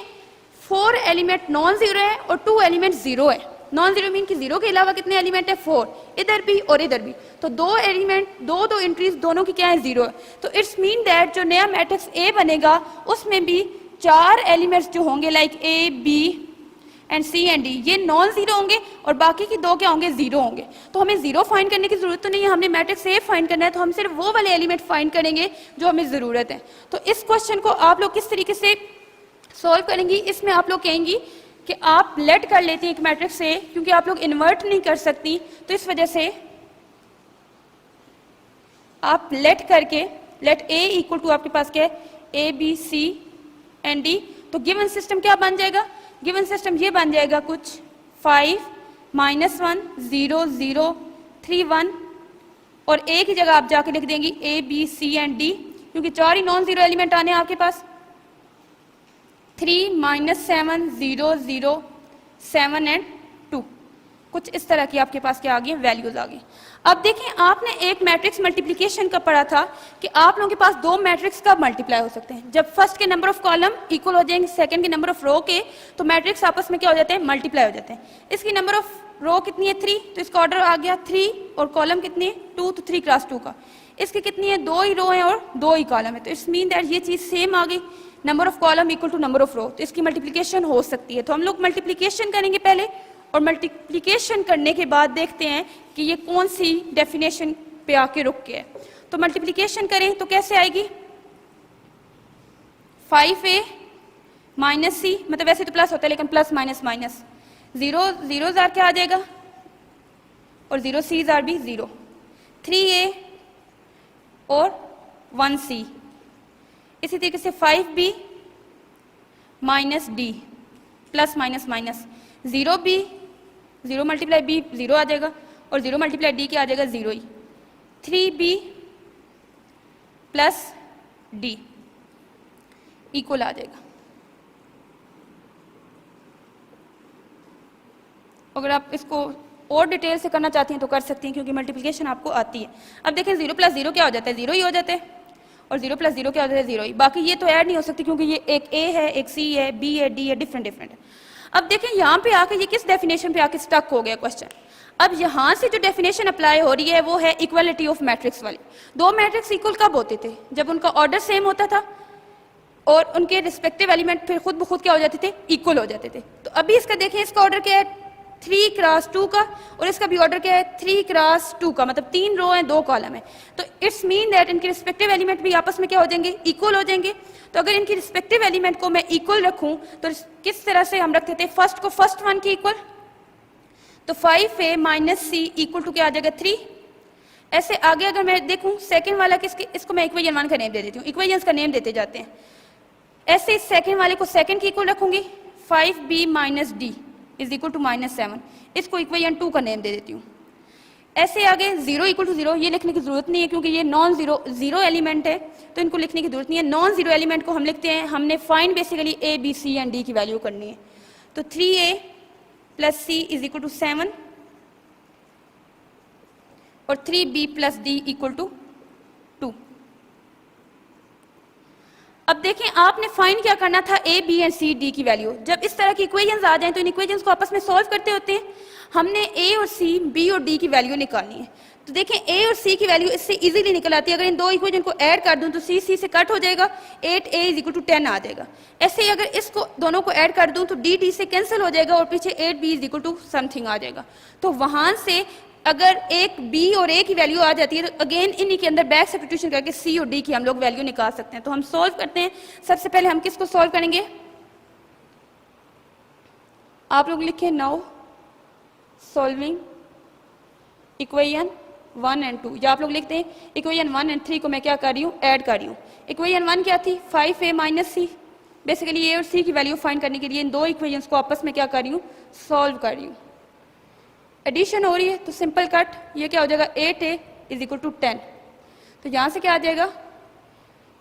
[SPEAKER 1] 4 एलिमेंट नॉन जीरो है और 2 एलिमेंट जीरो है। नॉन जीरो मीन कि जीरो के अलावा कितने एलिमेंट है 4, इधर भी और इधर भी, तो 2 एलिमेंट दो एंट्रीज दोनों की क्या है, जीरो है। तो इट्स मीन दैट जो नया मैट्रिक्स ए बनेगा उसमें भी 4 एलिमेंट्स जो होंगे like a b and C and D ये नॉन जीरो होंगे और बाकी की दो क्या होंगे, जीरो होंगे। तो हमें जीरो फाइंड करने की जरूरत तो नहीं है, हमने मैट्रिक्स ए फाइंड करना है, तो हम सिर्फ वो वाले एलिमेंट फाइंड करेंगे जो हमें जरूरत है। तो इस क्वेश्चन को आप लोग किस तरीके से सॉल्व करेंगी, इसमें आप लोग कहेंगी कि आप लेट कर लेती हैं एक मैट्रिक्स से, क्योंकि आप लोग इन्वर्ट नहीं कर सकती, तो इस वजह से आप लेट करके, लेट ए इक्वल टू आपके पास क्या है, A B C and D. तो गिवन सिस्टम क्या बन जाएगा, गिवन सिस्टम ये बन जाएगा कुछ 5 -1 0 0 3 1 और ए की जगह आप जाके लिख देंगी A B C and D, क्योंकि चार ही नॉन जीरो एलिमेंट आने हैं आपके पास। 3 -7 0 0 7 एंड 2, कुछ इस तरह की आपके पास क्या आ गई, वैल्यूज आ गई। अब देखें, आपने एक मैट्रिक्स मल्टीप्लिकेशन का पढ़ा था कि आप लोगों के पास दो मैट्रिक्स कब मल्टीप्लाई हो सकते हैं, जब फर्स्ट के नंबर ऑफ कॉलम इक्वल हो जाएंगे सेकंड के नंबर ऑफ रो के, तो मैट्रिक्स आपस में क्या हो जाते हैं, मल्टीप्लाई हो जाते हैं। इसकी नंबर ऑफ रो कितनी है 3, तो इसका ऑर्डर आ गया 3 और कॉलम कितनी है 2, तो 3 क्रॉस 2 का। इसकी कितनी है, 2 ही रो है और 2 ही कॉलम है, तो इट्स मीन दैट ये चीज सेम आ गई, number of column equal to number of row, तो इसकी मल्टीप्लिकेशन हो सकती है। तो हम लोग मल्टीप्लिकेशन करेंगे पहले, और मल्टीप्लिकेशन करने के बाद देखते हैं कि ये कौन सी डेफिनेशन पे आके रुक के है। तो मल्टीप्लिकेशन करें तो कैसे आएगी, 5a माइनस सी, मतलब वैसे तो प्लस होता है लेकिन प्लस माइनस माइनस, 0 0 जार क्या आ जाएगा और 0 सी जार भी 0, 3a और 1c। इसी तरीके से 5b minus D, plus minus minus, 0b 0 multiply b 0 आ जाएगा और 0 मल्टीप्लाई डी क्या आ जाएगा, 0 ही, 3b प्लस डी इक्वल आ जाएगा। अगर आप इसको और डिटेल से करना चाहती हैं तो कर सकती हैं, क्योंकि मल्टीप्लिकेशन आपको आती है। अब देखें 0 + 0 क्या हो जाता है, 0 ही हो जाता है, और 0 + 0 क्या हो जाता है, 0 ही। बाकी ये तो ऐड नहीं हो सकती, क्योंकि ये एक a है, एक c है, b है, d है, डिफरेंट डिफरेंट है। अब देखें यहाँ पे आके ये किस डेफिनेशन पे आके स्टक हो गया क्वेश्चन। अब यहाँ से जो डेफिनेशन अप्लाई हो रही है वो है इक्वालिटी ऑफ मैट्रिक्स वाली। दो मैट्रिक्स इक्वल कब होते थे, जब उनका ऑर्डर सेम होता था और उनके रिस्पेक्टिव एलिमेंट फिर खुद ब खुद क्या हो जाते थे, इक्वल हो जाते थे। तो अभी इसका देखें, इसका ऑर्डर क्या है 3 क्रॉस 2 का, और इसका भी ऑर्डर क्या है 3 क्रॉस 2 का, मतलब 3 रो है 2 कॉलम है। तो इट्स मीन दैट इनके रिस्पेक्टिव एलिमेंट भी आपस में क्या हो जाएंगे, इक्वल हो जाएंगे। तो अगर इनकी रिस्पेक्टिव एलिमेंट को मैं इक्वल रखूं तो किस तरह से हम रखते थे, फर्स्ट को फर्स्ट वन की इक्वल, तो 5a minus C equal to क्या आ जाएगा 3। ऐसे आगे अगर मैं देखूं सेकंड वाला किसके, इसको मैं इक्वेशन 1 का नेम दे देती हूँ, इक्वेशंस का नेम देते जाते हैं। ऐसे इस सेकंड वाले को सेकंड की इक्वल रखूंगी, 5b minus D is equal to -7, इसको इक्वेशन 2 का नेम दे देती हूँ। ऐसे आगे 0 इक्वल टू 0 ये लिखने की जरूरत नहीं है, क्योंकि ये नॉन जीरो एलिमेंट है, तो इनको लिखने की जरूरत नहीं है। नॉन जीरो एलिमेंट को हम लिखते हैं, हमने find basically a b c and d की वैल्यू करनी है। तो 3a plus c is equal to 7 और 3b plus d equal to 2। अब देखें, आपने फाइंड क्या करना था, a b and c d की वैल्यू। जब इस तरह की इक्वेशंस आ जाएं तो इन इक्वेशंस को आपस में सॉल्व करते होते हैं। हमने a और c, b और d की वैल्यू निकालनी है। तो देखें a और c की वैल्यू इससे इजीली निकल आती है। अगर इन दो इक्वेशन को ऐड कर दूं तो c से कट हो जाएगा, 8a इज इक्वल टू 10 आ जाएगा। ऐसे ही अगर इसको दोनों को ऐड कर दूं तो d से कैंसिल हो जाएगा और पीछे 8b is equal to something आ जाएगा। तो वहां से अगर एक b और a की वैल्यू आ जाती है तो अगेन इन्हीं के अंदर बैक सब्स्टिट्यूशन करके c और d की हम लोग वैल्यू निकाल सकते हैं। तो हम सॉल्व करते हैं। सबसे पहले हम किसको सॉल्व करेंगे, आप लोग लिखें नाउ सॉल्विंग इक्वेशन 1 एंड 2, या आप लोग लिखते हैं इक्वेशन 1 एंड 3 को मैं क्या कर रही हूँ, ऐड कर रही हूँ। इक्वेशन 1 क्या थी, 5a minus C. Basically a और c की वैल्यू फाइंड करने के लिए इन दो इक्वेशंस को आपस में क्या कर रही हूँ, सॉल्व कर रही हूँ। एडिशन हो रही है तो सिंपल कट, ये क्या हो जाएगा 8a इज इक्वल टू 10। तो यहाँ से क्या आ जाएगा,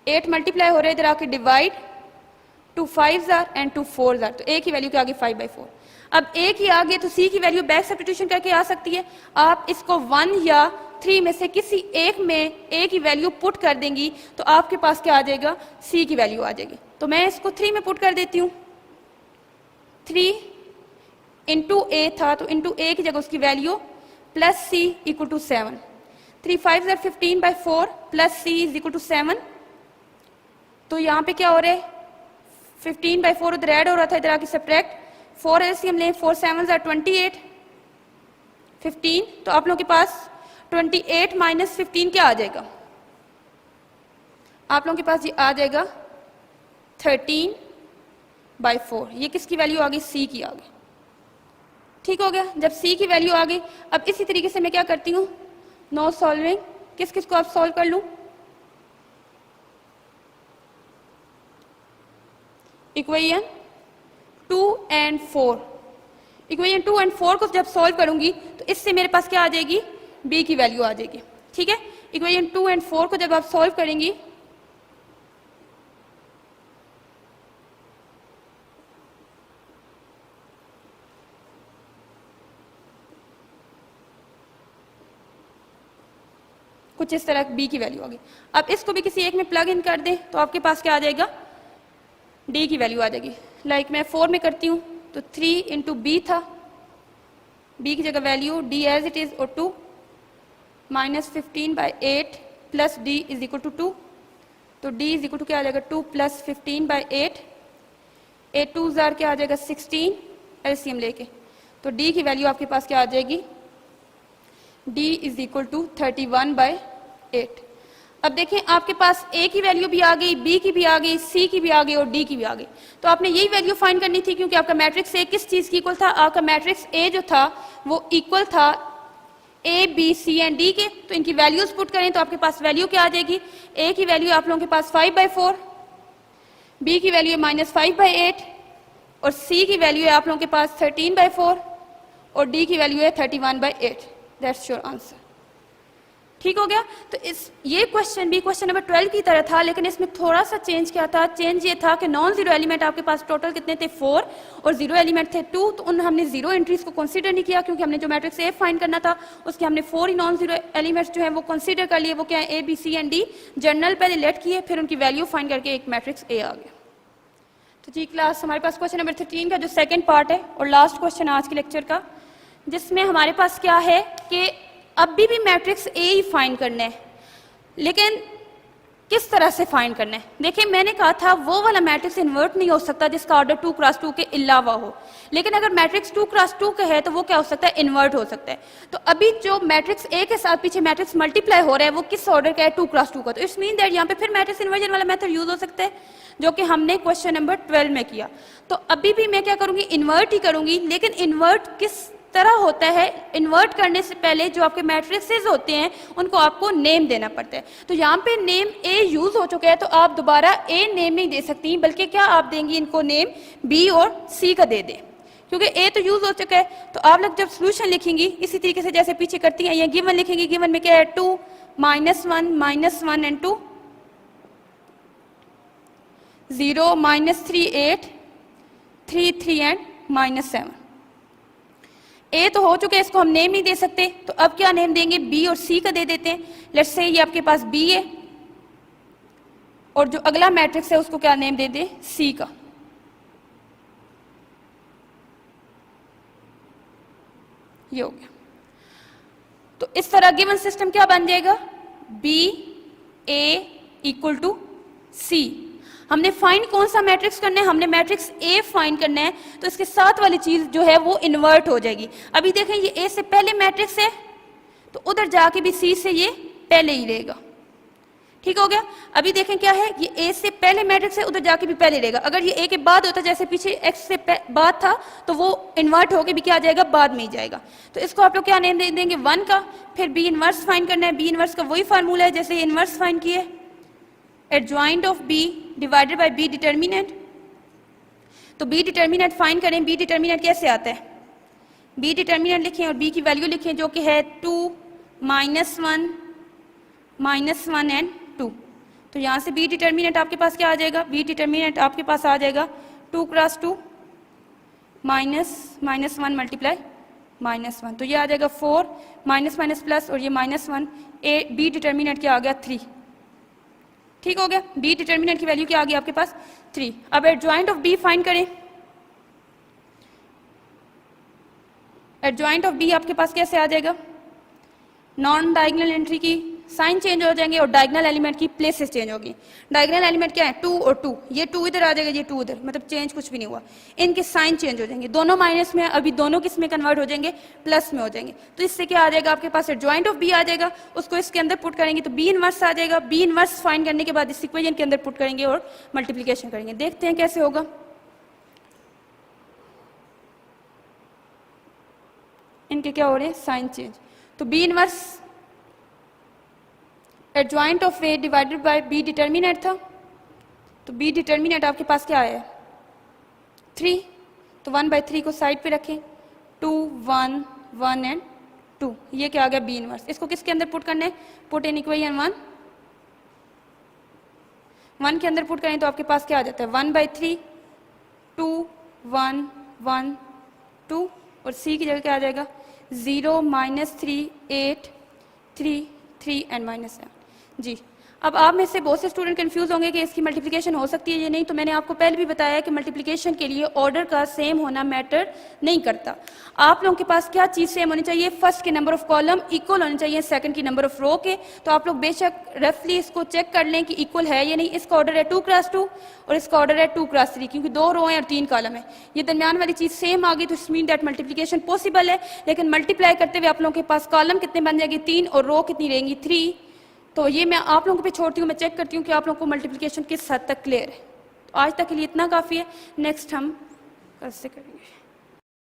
[SPEAKER 1] 8 मल्टीप्लाई हो रहा है इधर आके divide, 2 5s are and 2 4s are, तो a की वैल्यू क्या आ गई 5/4। अब a की आ गई तो c की वैल्यू बैक सब्स्टिट्यूशन करके आ सकती है। आप इसको 1 या 3 में से किसी एक में a की वैल्यू पुट कर देंगी तो आपके पास क्या आ जाएगा, c की वैल्यू आ जाएगी। तो मैं इसको 3 में पुट कर देती हूँ, 3 इंटू a था तो इंटू a की जगह उसकी value plus c equal to 7, 3 5s are 15/4 plus c is equal to 7। तो यहाँ पे क्या हो रहा है, 15/4 उधर ऐड हो रहा था, इधर आके सब्ट्रैक्ट 4 एलसीएम लें, 4 7 are 28, 15, तो आप लोगों के पास 28 माइनस 15 क्या आ जाएगा? आप लोगों के पास ये आ जाएगा 13/4। ये किसकी वैल्यू आ गई? सी की आ गई। ठीक हो गया। जब सी की वैल्यू आ गई, अब इसी तरीके से मैं क्या करती हूँ, नो सॉल्विंग, किस किस को आप सॉल्व कर लूँ? इक्वेशन 2 और 4, इक्वेशन 2 और 4 को जब सॉल्व करूंगी तो इससे मेरे पास क्या आ जाएगी? बी की वैल्यू आ जाएगी। ठीक है, इक्वेशन 2 और 4 को जब आप सॉल्व करेंगी कुछ इस तरह बी की वैल्यू आ गई। अब इसको भी किसी एक में प्लग इन कर दें तो आपके पास क्या आ जाएगा? डी की वैल्यू आ जाएगी। लाइक मैं 4 में करती हूँ तो 3 इंटू बी था, बी की जगह value D as it is और 2 minus 15/8 plus D is equal to 2, तो डी इज इक्वल टू क्या आ जाएगा? 2 प्लस 15/8, 8 2 जार क्या आ जाएगा? 16 एलसीएम लेके, तो डी की वैल्यू आपके पास क्या आ जाएगी? d is equal to 31/8। अब देखें आपके पास a की वैल्यू भी आ गई, b की भी आ गई, c की भी आ गई और d की भी आ गई। तो आपने यही वैल्यू फाइंड करनी थी, क्योंकि आपका मैट्रिक्स a किस चीज की इक्वल था? आपका मैट्रिक्स a जो था वो इक्वल था a, b, c and d के। तो इनकी वैल्यूज पुट करें तो आपके पास वैल्यू क्या आ जाएगी? a की वैल्यू आप लोगों के पास 5/4, b की वैल्यू है -5/8 और c की वैल्यू है आप लोगों के पास 13/4 और d की वैल्यू है 31/8। That's your answer. ठीक हो गया। तो इस ये क्वेश्चन भी क्वेश्चन नंबर 12 की तरह था, लेकिन इसमें थोड़ा सा चेंज क्या था? चेंज ये था कि नॉन जीरो एलिमेंट आपके पास टोटल कितने थे? 4 और जीरो एलिमेंट थे 2। तो उन हमने जीरो एंट्रीज को कंसीडर नहीं किया, क्योंकि हमने जो मैट्रिक्स ए फाइंड करना था उसके हमने 4 ही नॉन जीरो एलिमेंट्स जो है वो कंसीडर कर लिए। वो क्या है? A, B, C and D. General पहले लेट किए, फिर उनकी वैल्यू फाइंड करके एक मैट्रिक्स ए आ गया। तो जी क्लास, हमारे पास क्वेश्चन नंबर 13 का जो सेकेंड पार्ट है और लास्ट क्वेश्चन आज के लेक्चर का, जिसमें हमारे पास क्या है कि अभी भी मैट्रिक्स ए ही फाइंड करना है, लेकिन किस तरह से फाइंड करना है? देखिए मैंने कहा था वो वाला मैट्रिक्स इन्वर्ट नहीं हो सकता जिसका ऑर्डर 2 क्रॉस 2 के अलावा हो, लेकिन अगर मैट्रिक्स 2 क्रॉस 2 का है तो वो क्या हो सकता है? इन्वर्ट हो सकता है। तो अभी जो मैट्रिक्स ए के साथ पीछे मैट्रिक्स मल्टीप्लाई हो रहा है वो किस ऑर्डर का है? 2 क्रॉस 2 का। तो इट्स मीन दैट यहाँ पे फिर मैट्रिक्स इन्वर्जन वाला मेथड यूज हो सकता है, जो कि हमने क्वेश्चन नंबर 12 में किया। तो अभी भी मैं क्या करूंगी? इन्वर्ट ही करूंगी, लेकिन इन्वर्ट किस तरह होता है? इन्वर्ट करने से पहले जो आपके मैट्रिक्सेस होते हैं उनको आपको नेम देना पड़ता है। तो यहाँ पे नेम ए यूज हो चुका है, तो आप दोबारा ए नेम नहीं दे सकती, बल्कि क्या आप देंगी? इनको नेम बी और सी का दे दें, क्योंकि ए तो यूज हो चुका है। तो आप लोग जब सोल्यूशन लिखेंगी इसी तरीके से जैसे पीछे करती हैं, ये गिवन लिखेंगी। गिवन में क्या है? 2 -1 एंड 2, 0 -3 8 3 3 एंड -7। ए तो हो चुके हैं, इसको हम नेम नहीं दे सकते, तो अब क्या नेम देंगे? बी और सी का दे देते हैं। लेट्स से ये आपके पास बी है और जो अगला मैट्रिक्स है उसको क्या नेम दे दें? सी का। ये हो गया। तो इस तरह गिवन सिस्टम क्या बन जाएगा? बी ए इक्वल टू सी। हमने फाइंड कौन सा मैट्रिक्स करना है? हमने मैट्रिक्स ए फाइंड करना है, तो इसके साथ वाली चीज जो है वो इन्वर्ट हो जाएगी। अभी देखें ये ए से पहले मैट्रिक्स है, तो उधर जाके भी सी से ये पहले ही रहेगा। ठीक हो गया। अभी देखें क्या है, ये ए से पहले मैट्रिक्स है, उधर जाके भी पहले रहेगा। अगर ये ए के बाद होता, जैसे पीछे एक्स से बाद था, तो वो इन्वर्ट होके भी क्या आ जाएगा? बाद में ही जाएगा। तो इसको आप लोग क्या नेम दे देंगे? 1 का। फिर बी इनवर्स फाइंड करना है। बी इनवर्स का वही फार्मूला है जैसे इनवर्स फाइंड किए, adjoint of B divided by B determinant. तो बी डिटर्मिनेंट फाइंड करें। बी डिटर्मिनेंट कैसे आता है? बी डिटर्मिनेंट लिखें और बी की वैल्यू लिखें, जो कि है 2 -1 एंड 2। तो यहाँ से बी डिटर्मिनेंट आपके पास क्या आ जाएगा? बी डिटर्मिनेंट आपके पास आ जाएगा 2 क्रॉस 2 -1 मल्टीप्लाई -1, तो ये आ जाएगा 4 माइनस प्लस और ये -1। ए बी डिटर्मिनेंट क्या आ गया? 3। ठीक हो गया। बी डिटर्मिनेंट की वैल्यू क्या आ गई आपके पास? 3। अब एडजॉइंट ऑफ बी फाइंड करें। एडजॉइंट ऑफ बी आपके पास कैसे आ जाएगा? नॉन डायगोनल एंट्री की साइन चेंज हो जाएंगे और डायगोनल एलिमेंट की प्लेसेस चेंज होगी। डायगोनल एलिमेंट क्या है, 2 और 2, ये 2 इधर आ जाएगा, ये 2 उधर, मतलब चेंज कुछ भी नहीं हुआ। इनके साइन चेंज हो जाएंगे, दोनों माइनस में, अभी दोनों किस में कन्वर्ट हो जाएंगे, प्लस में हो जाएंगे। तो इससे क्या आ जाएगा, आपके पास एडजॉइंट ऑफ बी आ जाएगा, उसको इसके अंदर पुट करेंगे तो बी इनवर्स आ जाएगा। बी इनवर्स फाइंड करने के बाद इस इक्वेशन के अंदर पुट करेंगे और मल्टीप्लीकेशन करेंगे। देखते हैं कैसे होगा। इनके क्या हो रहे हैं, साइन चेंज। तो B inverse adjoint of A divided by B determinant था, तो बी डिटर्मिनेंट आपके पास क्या आया, 3। तो 1/3 को साइड पे रखें, 2 1 1 एंड 2, ये क्या आ गया, बी इनवर्स। इसको किसके अंदर पुट करना है, पुट इन इक्वेशन 1 के अंदर पुट करें तो आपके पास क्या आ जाता है, 1/3 2 1 1 2, और सी की जगह क्या आ जाएगा, 0 -3 8 3 3 एंड -7। जी, अब आप में से बहुत से स्टूडेंट कंफ्यूज होंगे कि इसकी मल्टीप्लिकेशन हो सकती है या नहीं। तो मैंने आपको पहले भी बताया कि मल्टीप्लिकेशन के लिए ऑर्डर का सेम होना मैटर नहीं करता। आप लोगों के पास क्या चीज़ सेम होनी चाहिए, फर्स्ट के नंबर ऑफ कॉलम इक्वल होने चाहिए सेकंड की नंबर ऑफ रो के। तो आप लोग बेशक रफली इसको चेक कर लें कि इक्वल है या नहीं। इसका ऑर्डर है 2 × 2 और इसका ऑर्डर है 2 × 3, क्योंकि 2 रो हैं और 3 कॉलम है। ये दरमियान वाली चीज़ सेम आ गई तो it's mean that multiplication possible है। लेकिन मल्टीप्लाई करते हुए आप लोगों के पास कॉलम कितने बन जाएगी, 3, और रो कितनी रहेंगी, 3। तो ये मैं आप लोगों पे छोड़ती हूँ, मैं चेक करती हूँ कि आप लोगों को मल्टीप्लिकेशन किस हद तक क्लियर है। तो आज तक के लिए इतना काफ़ी है, नेक्स्ट हम कल से करेंगे।